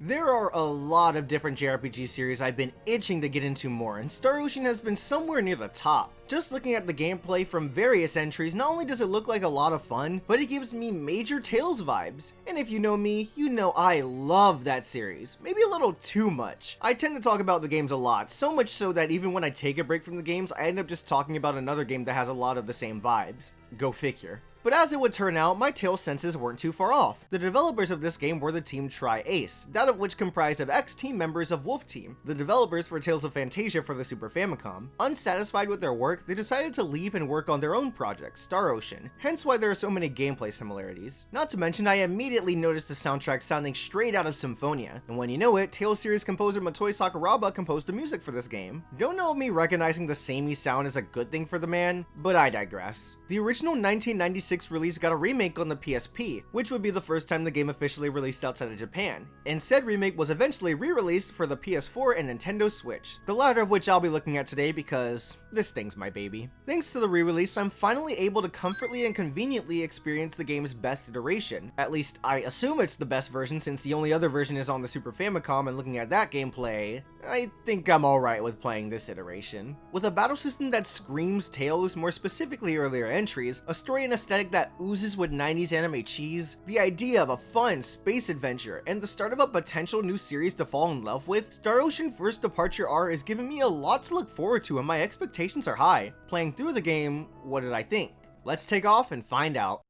There are a lot of different JRPG series I've been itching to get into more, and Star Ocean has been somewhere near the top. Just looking at the gameplay from various entries, not only does it look like a lot of fun, but it gives me major Tales vibes. And if you know me, you know I love that series. Maybe a little too much. I tend to talk about the games a lot, so much so that even when I take a break from the games, I end up just talking about another game that has a lot of the same vibes. Go figure. But as it would turn out, my Tales senses weren't too far off. The developers of this game were the team Tri-Ace, that of which comprised of ex-team members of Wolf Team, the developers for Tales of Fantasia for the Super Famicom. Unsatisfied with their work, they decided to leave and work on their own project, Star Ocean, hence why there are so many gameplay similarities. Not to mention, I immediately noticed the soundtrack sounding straight out of Symphonia, and when you know it, Tales series composer Motoi Sakuraba composed the music for this game. Don't know if me recognizing the samey sound is a good thing for the man, but I digress. The original 1996 release got a remake on the PSP, which would be the first time the game officially released outside of Japan, and said remake was eventually re-released for the PS4 and Nintendo Switch, the latter of which I'll be looking at today because this thing's my baby. Thanks to the re-release, I'm finally able to comfortably and conveniently experience the game's best iteration. At least, I assume it's the best version since the only other version is on the Super Famicom, and looking at that gameplay, I think I'm alright with playing this iteration. With a battle system that screams Tales, more specifically earlier entries, a story and aesthetic that oozes with 90s anime cheese, the idea of a fun space adventure, and the start of a potential new series to fall in love with, Star Ocean First Departure R is giving me a lot to look forward to and my expectations are high. Playing through the game, what did I think? Let's take off and find out.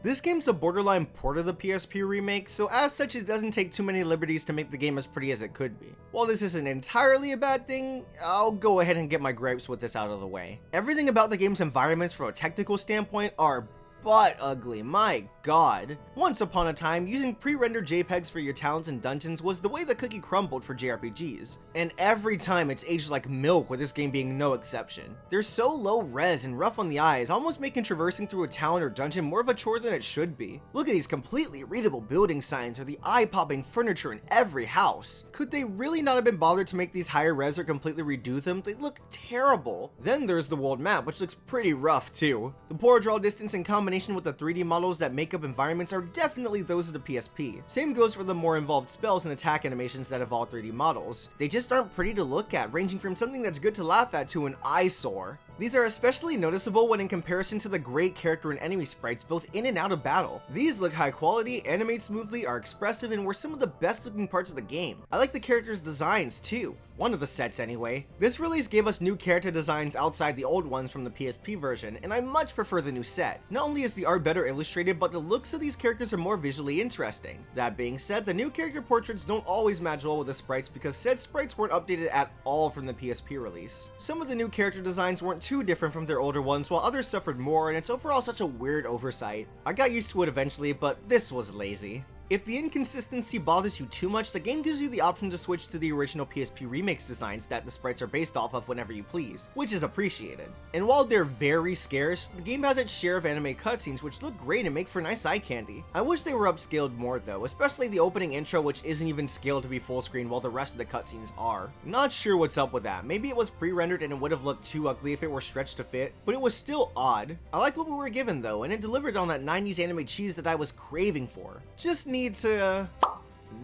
This game's a borderline port of the PSP remake, so as such it doesn't take too many liberties to make the game as pretty as it could be. While this isn't entirely a bad thing, I'll go ahead and get my gripes with this out of the way. Everything about the game's environments from a technical standpoint are butt ugly, my god. Once upon a time, using pre-rendered JPEGs for your towns and dungeons was the way the cookie crumbled for JRPGs. And every time it's aged like milk, with this game being no exception. They're so low res and rough on the eyes, almost making traversing through a town or dungeon more of a chore than it should be. Look at these completely readable building signs or the eye-popping furniture in every house. Could they really not have been bothered to make these higher res or completely redo them? They look terrible. Then there's the world map, which looks pretty rough too. The poor draw distance and combination with the 3D models that make up environments are definitely those of the PSP. Same goes for the more involved spells and attack animations that have all 3D models. They just aren't pretty to look at, ranging from something that's good to laugh at to an eyesore. These are especially noticeable when in comparison to the great character and enemy sprites both in and out of battle. These look high quality, animate smoothly, are expressive, and were some of the best looking parts of the game. I like the characters' designs too. One of the sets anyway. This release gave us new character designs outside the old ones from the PSP version, and I much prefer the new set. Not only is the art better illustrated, but the looks of these characters are more visually interesting. That being said, the new character portraits don't always match well with the sprites because said sprites weren't updated at all from the PSP release. Some of the new character designs weren't too different from their older ones, while others suffered more, and it's overall such a weird oversight. I got used to it eventually, but this was lazy. If the inconsistency bothers you too much, the game gives you the option to switch to the original PSP remakes designs that the sprites are based off of whenever you please, which is appreciated. And while they're very scarce, the game has its share of anime cutscenes which look great and make for nice eye candy. I wish they were upscaled more though, especially the opening intro, which isn't even scaled to be full screen while the rest of the cutscenes are. Not sure what's up with that. Maybe it was pre-rendered and it would have looked too ugly if it were stretched to fit, but it was still odd. I liked what we were given though, and it delivered on that 90s anime cheese that I was craving for. Just need to...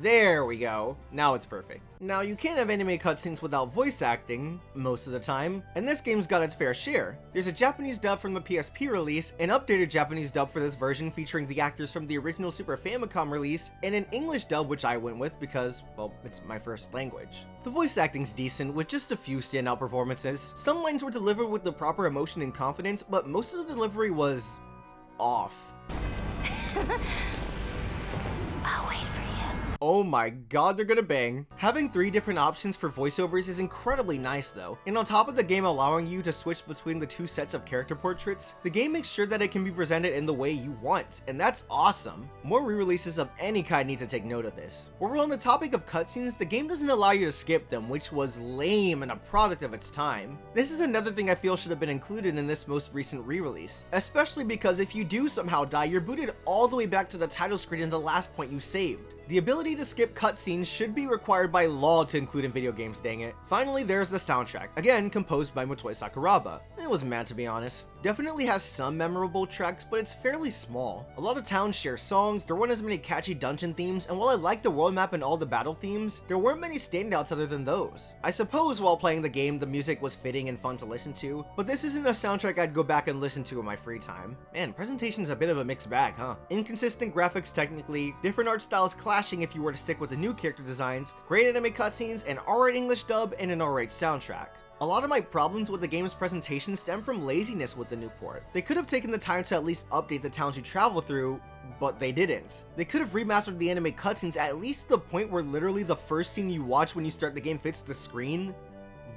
There we go. Now it's perfect. Now, you can't have anime cutscenes without voice acting, most of the time, and this game's got its fair share. There's a Japanese dub from the PSP release, an updated Japanese dub for this version featuring the actors from the original Super Famicom release, and an English dub which I went with because, well, it's my first language. The voice acting's decent, with just a few standout performances. Some lines were delivered with the proper emotion and confidence, but most of the delivery was... off. I'll wait for you. Oh my god, they're gonna bang. Having 3 different options for voiceovers is incredibly nice though, and on top of the game allowing you to switch between the 2 sets of character portraits, the game makes sure that it can be presented in the way you want, and that's awesome. More re-releases of any kind need to take note of this. While we're on the topic of cutscenes, the game doesn't allow you to skip them, which was lame and a product of its time. This is another thing I feel should have been included in this most recent re-release, especially because if you do somehow die, you're booted all the way back to the title screen in the last point you saved. The ability to skip cutscenes should be required by law to include in video games, dang it. Finally, there's the soundtrack, again composed by Motoi Sakuraba. It was mad to be honest. definitely has some memorable tracks, but it's fairly small. A lot of towns share songs, there weren't as many catchy dungeon themes, and while I liked the world map and all the battle themes, there weren't many standouts other than those. I suppose while playing the game, the music was fitting and fun to listen to, but this isn't a soundtrack I'd go back and listen to in my free time. Man, presentation's a bit of a mixed bag, huh? Inconsistent graphics technically, different art styles clashing if you were to stick with the new character designs, great anime cutscenes, an alright English dub, and an alright soundtrack. A lot of my problems with the game's presentation stem from laziness with the new port. They could have taken the time to at least update the towns you travel through, but they didn't. They could have remastered the anime cutscenes at least the point where literally the first scene you watch when you start the game fits the screen,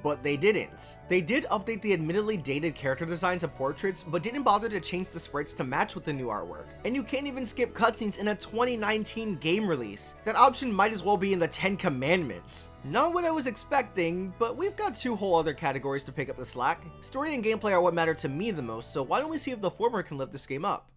but they didn't. They did update the admittedly dated character designs of portraits, but didn't bother to change the sprites to match with the new artwork. And you can't even skip cutscenes in a 2019 game release. That option might as well be in the 10 Commandments. Not what I was expecting, but we've got two whole other categories to pick up the slack. Story and gameplay are what matter to me the most, so why don't we see if the former can lift this game up?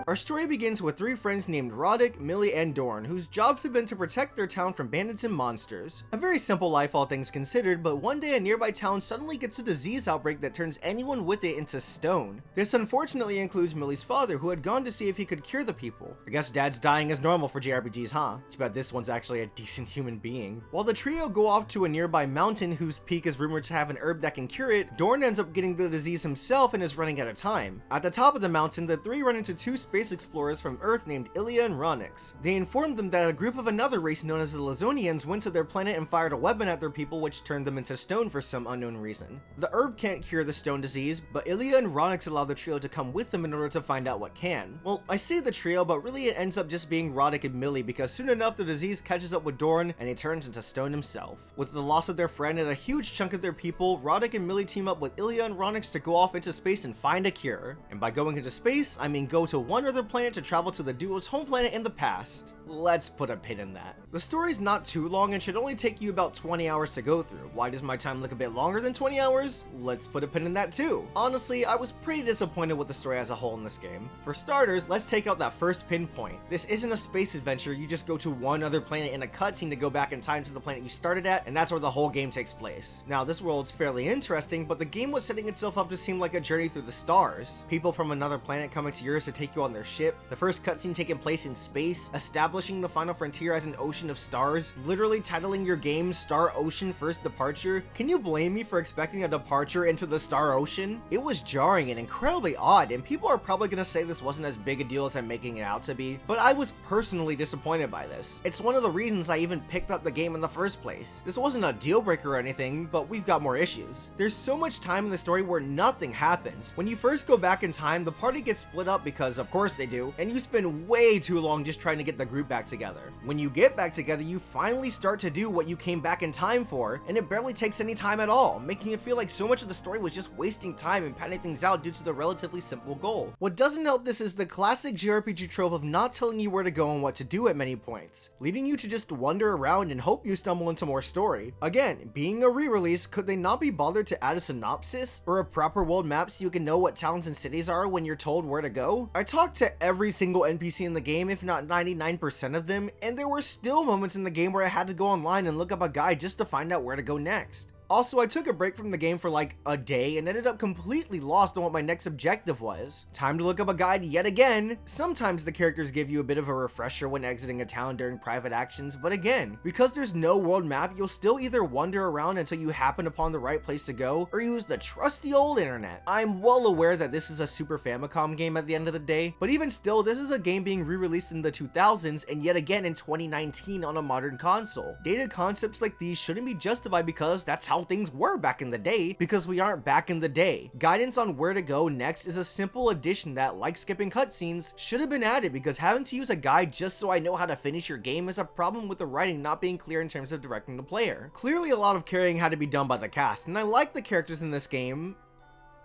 Our story begins with three friends named Roddick, Millie, and Dorn, whose jobs have been to protect their town from bandits and monsters. A very simple life all things considered, but one day a nearby town suddenly gets a disease outbreak that turns anyone with it into stone. This unfortunately includes Millie's father, who had gone to see if he could cure the people. I guess dad's dying is normal for JRPGs, huh? Too bad this one's actually a decent human being. While the trio go off to a nearby mountain whose peak is rumored to have an herb that can cure it, Dorn ends up getting the disease himself and is running out of time. At the top of the mountain, the three run into two space explorers from Earth named Ilya and Ronix. They informed them that a group of another race known as the Lazonians went to their planet and fired a weapon at their people, which turned them into stone for some unknown reason. The herb can't cure the stone disease, but Ilya and Ronix allow the trio to come with them in order to find out what can. Well, I say the trio, but really it ends up just being Roddick and Millie, because soon enough the disease catches up with Dorn and he turns into stone himself. With the loss of their friend and a huge chunk of their people, Roddick and Millie team up with Ilya and Ronix to go off into space and find a cure. And by going into space, I mean go to one other planet to travel to the duo's home planet in the past. Let's put a pin in that. The story's not too long and should only take you about 20 hours to go through. Why does my time look a bit longer than 20 hours? Let's put a pin in that too. Honestly, I was pretty disappointed with the story as a whole in this game. For starters, let's take out that first pinpoint. This isn't a space adventure, you just go to one other planet in a cutscene to go back in time to the planet you started at, and that's where the whole game takes place. Now, this world's fairly interesting, but the game was setting itself up to seem like a journey through the stars. People from another planet coming to yours to take you on their ship, the first cutscene taking place in space, establishing the final frontier as an ocean of stars, literally titling your game Star Ocean First Departure. Can you blame me for expecting a departure into the Star Ocean? It was jarring and incredibly odd, and people are probably gonna say this wasn't as big a deal as I'm making it out to be, but I was personally disappointed by this. It's one of the reasons I even picked up the game in the first place. This wasn't a deal breaker or anything, but we've got more issues. There's so much time in the story where nothing happens. When you first go back in time, the party gets split up because of course they do, and you spend way too long just trying to get the group back together. When you get back together, you finally start to do what you came back in time for, and it barely takes any time at all, making it feel like so much of the story was just wasting time and padding things out due to the relatively simple goal. What doesn't help this is the classic JRPG trope of not telling you where to go and what to do at many points, leading you to just wander around and hope you stumble into more story. Again, being a re-release, could they not be bothered to add a synopsis or a proper world map so you can know what towns and cities are when you're told where to go? I talked to every single NPC in the game, if not 99% of them, and there were still moments in the game where I had to go online and look up a guide just to find out where to go next. Also, I took a break from the game for like a day and ended up completely lost on what my next objective was. Time to look up a guide yet again. Sometimes the characters give you a bit of a refresher when exiting a town during private actions, but again, because there's no world map, you'll still either wander around until you happen upon the right place to go, or use the trusty old internet. I'm well aware that this is a Super Famicom game at the end of the day, but even still, this is a game being re-released in the 2000s and yet again in 2019 on a modern console. Dated concepts like these shouldn't be justified because that's how things were back in the day, because we aren't back in the day. Guidance on where to go next is a simple addition that, like skipping cutscenes, should have been added, because having to use a guide just so I know how to finish your game is a problem with the writing not being clear in terms of directing the player. Clearly a lot of carrying had to be done by the cast, and I like the characters in this game,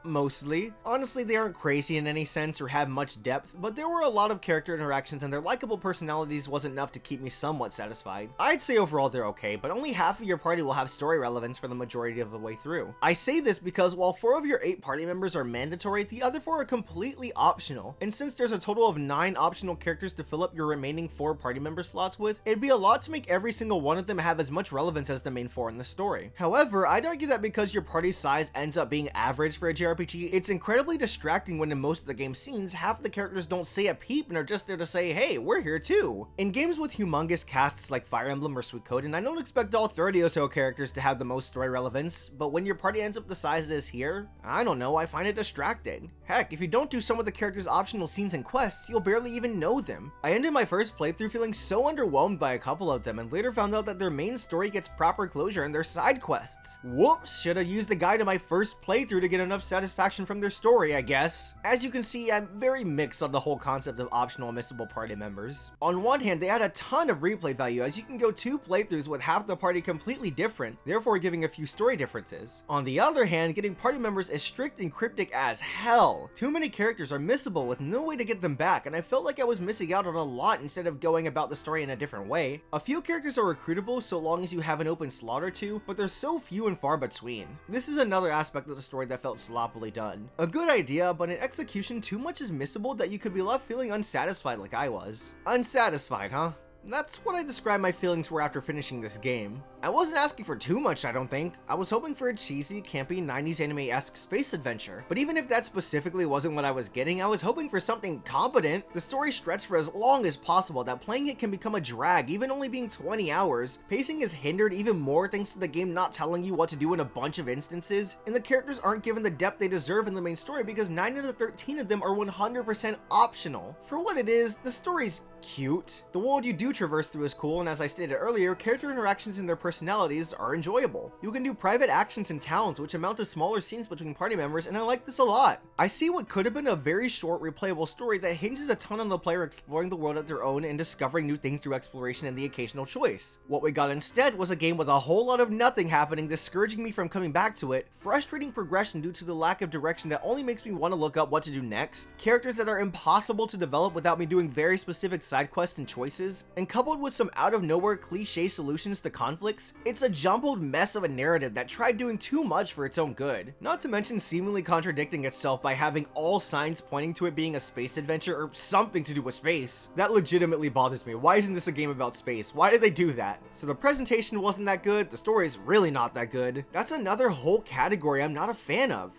Mostly. Honestly, they aren't crazy in any sense or have much depth, but there were a lot of character interactions and their likable personalities wasn't enough to keep me somewhat satisfied. I'd say overall they're okay, but only half of your party will have story relevance for the majority of the way through. I say this because while 4 of your 8 party members are mandatory, the other 4 are completely optional, and since there's a total of 9 optional characters to fill up your remaining 4 party member slots with, it'd be a lot to make every single one of them have as much relevance as the main 4 in the story. However, I'd argue that because your party size ends up being average for a JRPG, it's incredibly distracting when in most of the game's scenes, half the characters don't say a peep and are just there to say, hey, we're here too. In games with humongous casts like Fire Emblem or Suikoden, I don't expect all 30 or so characters to have the most story relevance, but when your party ends up the size it is here, I don't know, I find it distracting. Heck, if you don't do some of the characters' optional scenes and quests, you'll barely even know them. I ended my first playthrough feeling so underwhelmed by a couple of them and later found out that their main story gets proper closure in their side quests. Whoops, should have used the guide in my first playthrough to get enough satisfaction from their story, I guess. As you can see, I'm very mixed on the whole concept of optional missable party members. On one hand, they add a ton of replay value as you can go 2 playthroughs with half the party completely different, therefore giving a few story differences. On the other hand, getting party members is strict and cryptic as hell. Too many characters are missable with no way to get them back, and I felt like I was missing out on a lot instead of going about the story in a different way. A few characters are recruitable so long as you have an open slot or 2, but they're so few and far between. This is another aspect of the story that felt sloppily done. A good idea, but in execution too much is missable that you could be left feeling unsatisfied like I was. Unsatisfied, huh? That's what I describe my feelings were after finishing this game. I wasn't asking for too much, I don't think. I was hoping for a cheesy, campy 90s anime-esque space adventure. But even if that specifically wasn't what I was getting, I was hoping for something competent. The story stretched for as long as possible that playing it can become a drag, even only being 20 hours. Pacing is hindered even more thanks to the game not telling you what to do in a bunch of instances, and the characters aren't given the depth they deserve in the main story because 9 out of 13 of them are 100% optional. For what it is, the story's cute. The world you do traverse through is cool, and as I stated earlier, character interactions and their personalities are enjoyable. You can do private actions in towns which amount to smaller scenes between party members, and I like this a lot. I see what could have been a very short replayable story that hinges a ton on the player exploring the world at their own and discovering new things through exploration and the occasional choice. What we got instead was a game with a whole lot of nothing happening, discouraging me from coming back to it, frustrating progression due to the lack of direction that only makes me want to look up what to do next, characters that are impossible to develop without me doing very specific side quests and choices, and coupled with some out of nowhere cliche solutions to conflicts, it's a jumbled mess of a narrative that tried doing too much for its own good. Not to mention seemingly contradicting itself by having all signs pointing to it being a space adventure or something to do with space. That legitimately bothers me. Why isn't this a game about space? Why did they do that? So the presentation wasn't that good, the story's really not that good. That's another whole category I'm not a fan of.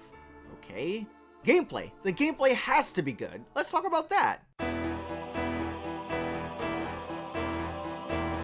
Okay. Gameplay. The gameplay has to be good. Let's talk about that.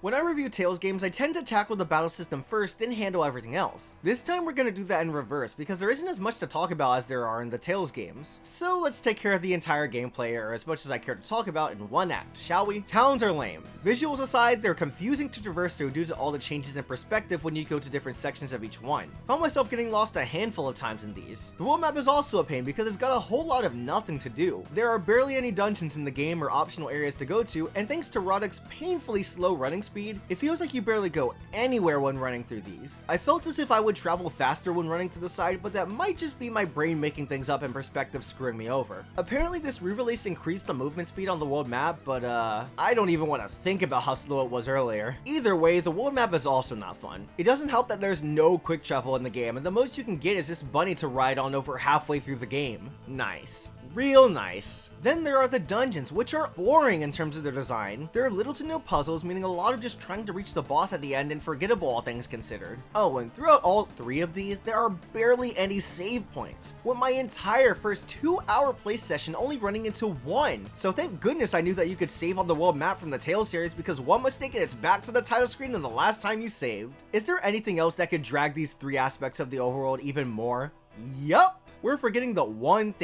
When I review Tales games, I tend to tackle the battle system first, then handle everything else. This time we're gonna do that in reverse, because there isn't as much to talk about as there are in the Tales games. So let's take care of the entire gameplay, or as much as I care to talk about, in one act, shall we? Towns are lame. Visuals aside, they're confusing to traverse through due to all the changes in perspective when you go to different sections of each one. Found myself getting lost a handful of times in these. The world map is also a pain because it's got a whole lot of nothing to do. There are barely any dungeons in the game or optional areas to go to, and thanks to Roddick's painfully slow running speed, it feels like you barely go anywhere when running through these. I felt as if I would travel faster when running to the side, but that might just be my brain making things up and perspective screwing me over. Apparently this re-release increased the movement speed on the world map, but I don't even want to think about how slow it was earlier. Either way, the world map is also not fun. It doesn't help that there's no quick travel in the game, and the most you can get is this bunny to ride on over halfway through the game. Nice. Real nice. Then there are the dungeons, which are boring in terms of their design. There are little to no puzzles, meaning a lot of just trying to reach the boss at the end and forgettable, all things considered. Oh, and throughout all 3 of these, there are barely any save points, with my entire first 2-hour play session only running into 1. So thank goodness I knew that you could save on the world map from the Tales series, because one mistake and it's back to the title screen and the last time you saved. Is there anything else that could drag these 3 aspects of the overworld even more? Yup! We're forgetting the one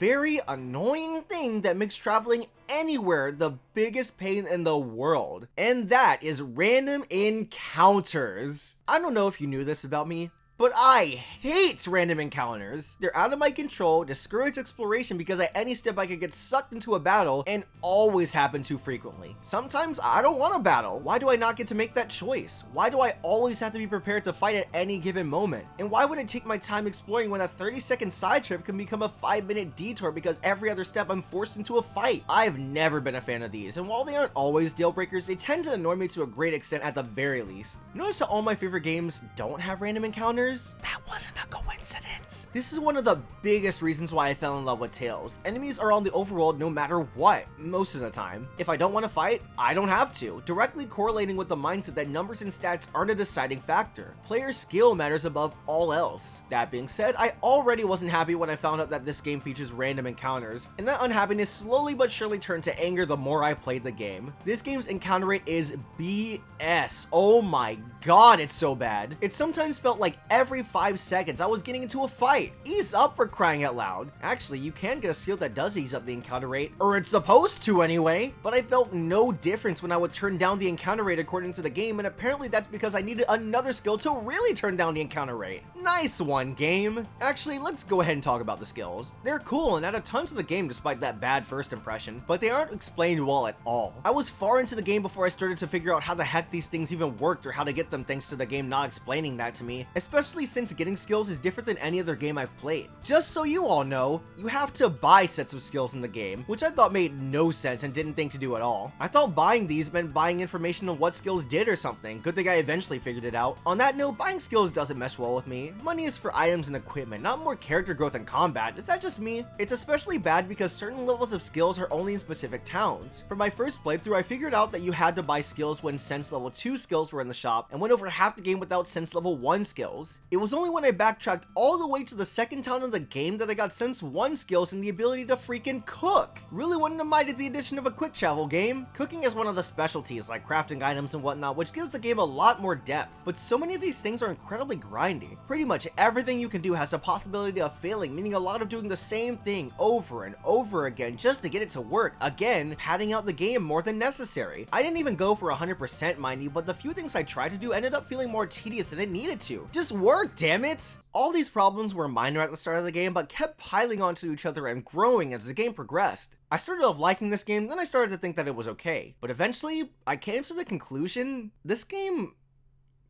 very annoying thing that makes traveling anywhere the biggest pain in the world. And that is random encounters. I don't know if you knew this about me, But I hate random encounters. They're out of my control, discourage exploration because at any step I could get sucked into a battle, and always happen too frequently. Sometimes I don't want a battle. Why do I not get to make that choice? Why do I always have to be prepared to fight at any given moment? And why would I take my time exploring when a 30-second side trip can become a 5-minute detour because every other step I'm forced into a fight? I've never been a fan of these, and while they aren't always deal breakers, they tend to annoy me to a great extent at the very least. Notice how all my favorite games don't have random encounters? That wasn't a coincidence. This is one of the biggest reasons why I fell in love with Tales. Enemies are on the overworld no matter what, most of the time. If I don't want to fight, I don't have to, directly correlating with the mindset that numbers and stats aren't a deciding factor. Player skill matters above all else. That being said, I already wasn't happy when I found out that this game features random encounters, and that unhappiness slowly but surely turned to anger the more I played the game. This game's encounter rate is BS. Oh my god, it's so bad. It sometimes felt like every 5 seconds I was getting into a fight. Ease up, for crying out loud. Actually, you can get a skill that does ease up the encounter rate, or it's supposed to anyway, but I felt no difference when I would turn down the encounter rate according to the game, and apparently that's because I needed another skill to really turn down the encounter rate. Nice one, game. Actually, let's go ahead and talk about the skills. They're cool and add a ton to the game despite that bad first impression, but they aren't explained well at all. I was far into the game before I started to figure out how the heck these things even worked or how to get them thanks to the game not explaining that to me, especially since getting skills is different than any other game I've played. Just so you all know, you have to buy sets of skills in the game, which I thought made no sense and didn't think to do at all. I thought buying these meant buying information on what skills did or something. Good thing I eventually figured it out. On that note, buying skills doesn't mesh well with me. Money is for items and equipment, not more character growth and combat. Is that just me? It's especially bad because certain levels of skills are only in specific towns. For my first playthrough, I figured out that you had to buy skills when Sense level 2 skills were in the shop, and went over half the game without Sense level 1 skills. It was only when I backtracked all the way to the second town of the game that I got Sense 1 skills and the ability to freaking cook. Really wouldn't have minded the addition of a quick travel game. Cooking is one of the specialties, like crafting items and whatnot, which gives the game a lot more depth, but so many of these things are incredibly grindy. Pretty much everything you can do has a possibility of failing, meaning a lot of doing the same thing over and over again just to get it to work, again, padding out the game more than necessary. I didn't even go for 100% mind you, but the few things I tried to do ended up feeling more tedious than it needed to. Just work, damn it! All these problems were minor at the start of the game, but kept piling onto each other and growing as the game progressed. I started off liking this game, then I started to think that it was okay, but eventually, I came to the conclusion, this game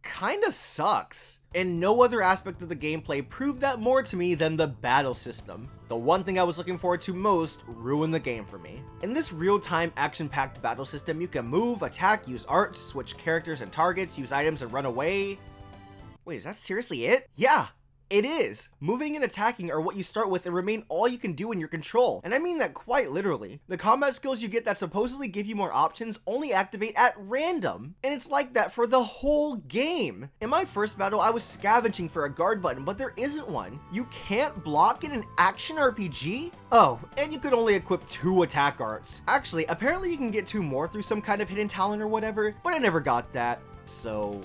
kinda sucks. And no other aspect of the gameplay proved that more to me than the battle system. The one thing I was looking forward to most ruined the game for me. In this real-time action-packed battle system, you can move, attack, use arts, switch characters and targets, use items and run away. Wait, is that seriously it? Yeah! It is! Moving and attacking are what you start with and remain all you can do in your control, and I mean that quite literally. The combat skills you get that supposedly give you more options only activate at random, and it's like that for the whole game. In my first battle, I was scavenging for a guard button, but there isn't one. You can't block in an action RPG? Oh, and you could only equip 2 attack arts. Actually, apparently you can get 2 more through some kind of hidden talent or whatever, but I never got that, so...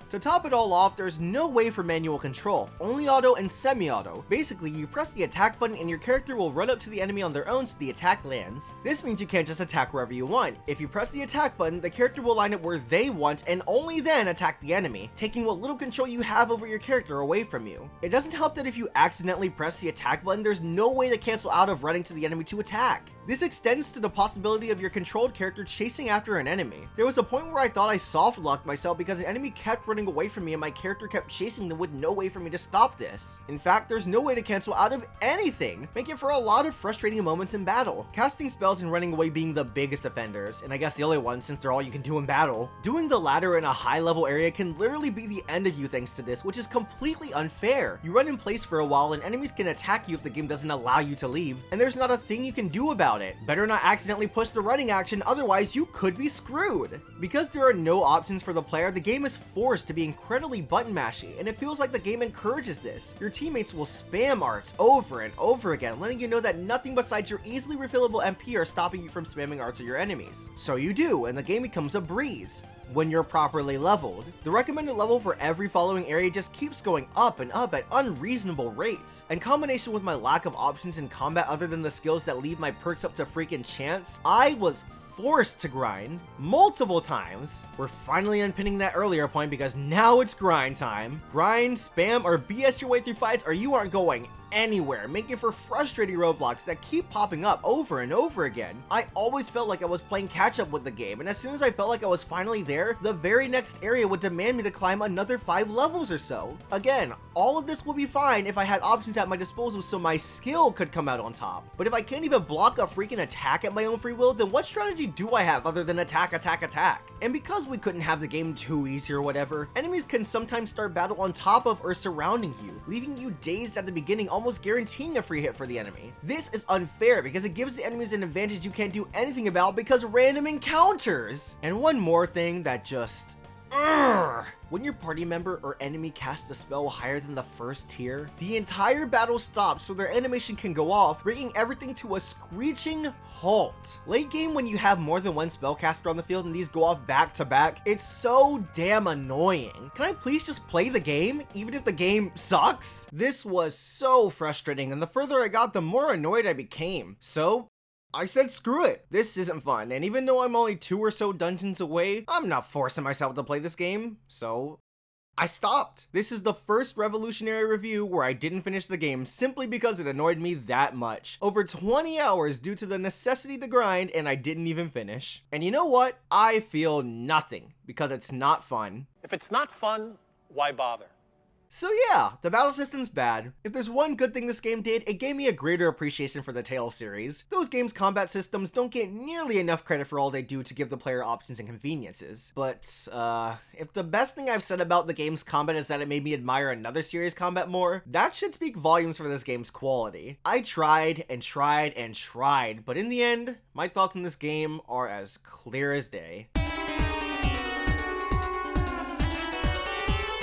To top it all off, there's no way for manual control, only auto and semi-auto. Basically, you press the attack button and your character will run up to the enemy on their own so the attack lands. This means you can't just attack wherever you want. If you press the attack button, the character will line up where they want and only then attack the enemy, taking what little control you have over your character away from you. It doesn't help that if you accidentally press the attack button, there's no way to cancel out of running to the enemy to attack. This extends to the possibility of your controlled character chasing after an enemy. There was a point where I thought I soft-locked myself because an enemy kept running away from me and my character kept chasing them with no way for me to stop this. In fact, there's no way to cancel out of anything, making for a lot of frustrating moments in battle. Casting spells and running away being the biggest offenders, and I guess the only ones since they're all you can do in battle. Doing the latter in a high-level area can literally be the end of you thanks to this, which is completely unfair. You run in place for a while and enemies can attack you if the game doesn't allow you to leave, and there's not a thing you can do about it. Better not accidentally push the running action, otherwise you could be screwed. Because there are no options for the player, the game is forced to be incredibly button mashy, and it feels like the game encourages this. Your teammates will spam arts over and over again, letting you know that nothing besides your easily refillable MP are stopping you from spamming arts at your enemies. So you do, and the game becomes a breeze. When you're properly leveled. The recommended level for every following area just keeps going up and up at unreasonable rates. In combination with my lack of options in combat other than the skills that leave my perks up to freaking chance, I was forced to grind multiple times. We're finally unpinning that earlier point because now it's grind time. Grind, spam, or BS your way through fights or you aren't going anywhere, making for frustrating roadblocks that keep popping up over and over again. I always felt like I was playing catch up with the game, and as soon as I felt like I was finally there, the very next area would demand me to climb another 5 levels or so. Again, all of this would be fine if I had options at my disposal so my skill could come out on top. But if I can't even block a freaking attack at my own free will, then what strategy do I have other than attack, attack, attack? And because we couldn't have the game too easy or whatever, enemies can sometimes start battle on top of or surrounding you, leaving you dazed at the beginning, almost guaranteeing a free hit for the enemy. This is unfair because it gives the enemies an advantage you can't do anything about because random encounters. And one more thing that just when your party member or enemy casts a spell higher than the first tier, the entire battle stops so their animation can go off, bringing everything to a screeching halt. Late game, when you have more than one spellcaster on the field and these go off back to back, it's so damn annoying. Can I please just play the game, even if the game sucks? This was so frustrating, and the further I got, the more annoyed I became. So I said screw it, this isn't fun, and even though I'm only 2 or so dungeons away, I'm not forcing myself to play this game, so I stopped. This is the first revolutionary review where I didn't finish the game simply because it annoyed me that much. Over 20 hours due to the necessity to grind, and I didn't even finish. And you know what? I feel nothing, because it's not fun. If it's not fun, why bother? So yeah, the battle system's bad. If there's one good thing this game did, it gave me a greater appreciation for the Tales series. Those games' combat systems don't get nearly enough credit for all they do to give the player options and conveniences. But, if the best thing I've said about the game's combat is that it made me admire another series' combat more, that should speak volumes for this game's quality. I tried and tried and tried, but in the end, my thoughts on this game are as clear as day.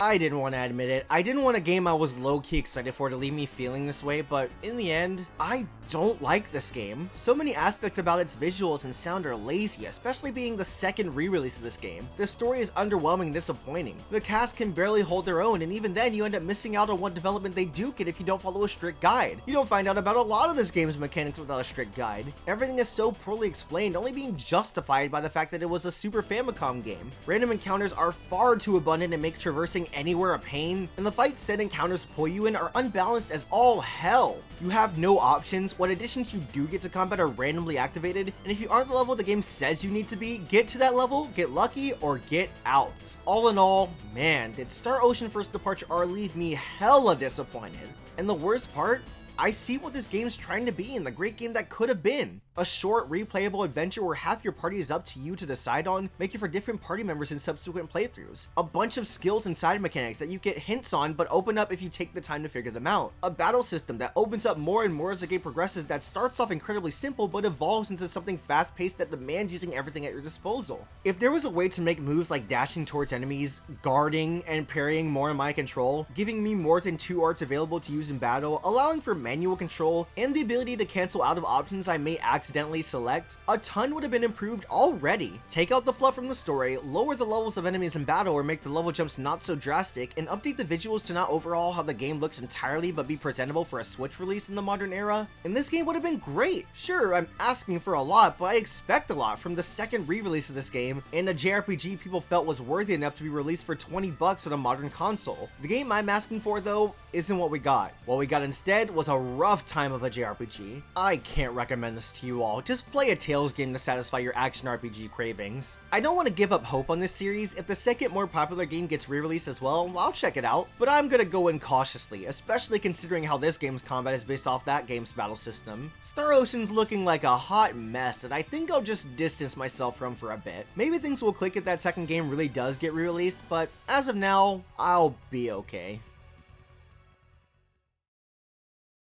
I didn't want to admit it. I didn't want a game I was low-key excited for to leave me feeling this way, but in the end, I don't like this game. So many aspects about its visuals and sound are lazy, especially being the second re-release of this game. The story is underwhelming and disappointing. The cast can barely hold their own, and even then you end up missing out on what development they do get if you don't follow a strict guide. You don't find out about a lot of this game's mechanics without a strict guide. Everything is so poorly explained, only being justified by the fact that it was a Super Famicom game. Random encounters are far too abundant and make traversing anywhere a pain, and the fights said encounters pull you in are unbalanced as all hell. You have no options. What additions you do get to combat are randomly activated, and if you aren't the level the game says you need to be, get to that level, get lucky, or get out. All in all, man, did Star Ocean First Departure R leave me hella disappointed. And the worst part, I see what this game's trying to be in the great game that could have been. A short, replayable adventure where half your party is up to you to decide on, making for different party members in subsequent playthroughs. A bunch of skills and side mechanics that you get hints on but open up if you take the time to figure them out. A battle system that opens up more and more as the game progresses that starts off incredibly simple but evolves into something fast-paced that demands using everything at your disposal. If there was a way to make moves like dashing towards enemies, guarding, and parrying more in my control, giving me more than 2 arts available to use in battle, allowing for manual control, and the ability to cancel out of options I may accidentally select, a ton would have been improved already. Take out the fluff from the story, lower the levels of enemies in battle or make the level jumps not so drastic, and update the visuals to not overhaul how the game looks entirely but be presentable for a Switch release in the modern era, and this game would have been great. Sure, I'm asking for a lot, but I expect a lot from the second re-release of this game, and a JRPG people felt was worthy enough to be released for $20 on a modern console. The game I'm asking for, though, isn't what we got. What we got instead was a rough time of a JRPG. I can't recommend this to you all. Just play a Tales game to satisfy your action RPG cravings. I don't want to give up hope on this series. If the second more popular game gets re-released as well, I'll check it out, but I'm gonna go in cautiously, especially considering how this game's combat is based off that game's battle system. Star Ocean's looking like a hot mess that I think I'll just distance myself from for a bit. Maybe things will click if that second game really does get re-released, but as of now, I'll be okay.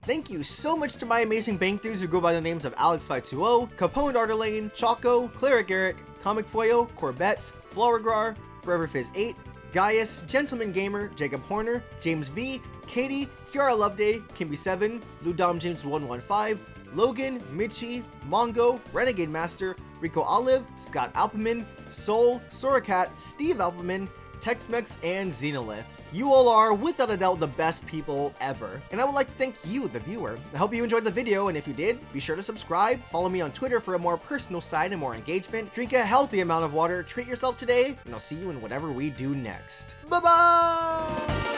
Thank you so much to my amazing bank dudes who go by the names of Alex520, Capone Ardelane, Choco, Cleric Eric, Comic Foyo, Corbett, Floragrar, Forever Fizz 8, Gaius, Gentleman Gamer, Jacob Horner, James V, Katie, Kiara Loveday, Kimby7, Ludom James 115, Logan, Michi, Mongo, Renegade Master, Rico Olive, Scott Alpeman, Soul, Soracat, Steve Alpeman, Tex-Mex, and Xenolith. You all are, without a doubt, the best people ever. And I would like to thank you, the viewer. I hope you enjoyed the video, and if you did, be sure to subscribe, follow me on Twitter for a more personal side and more engagement, drink a healthy amount of water, treat yourself today, and I'll see you in whatever we do next. Bye-bye!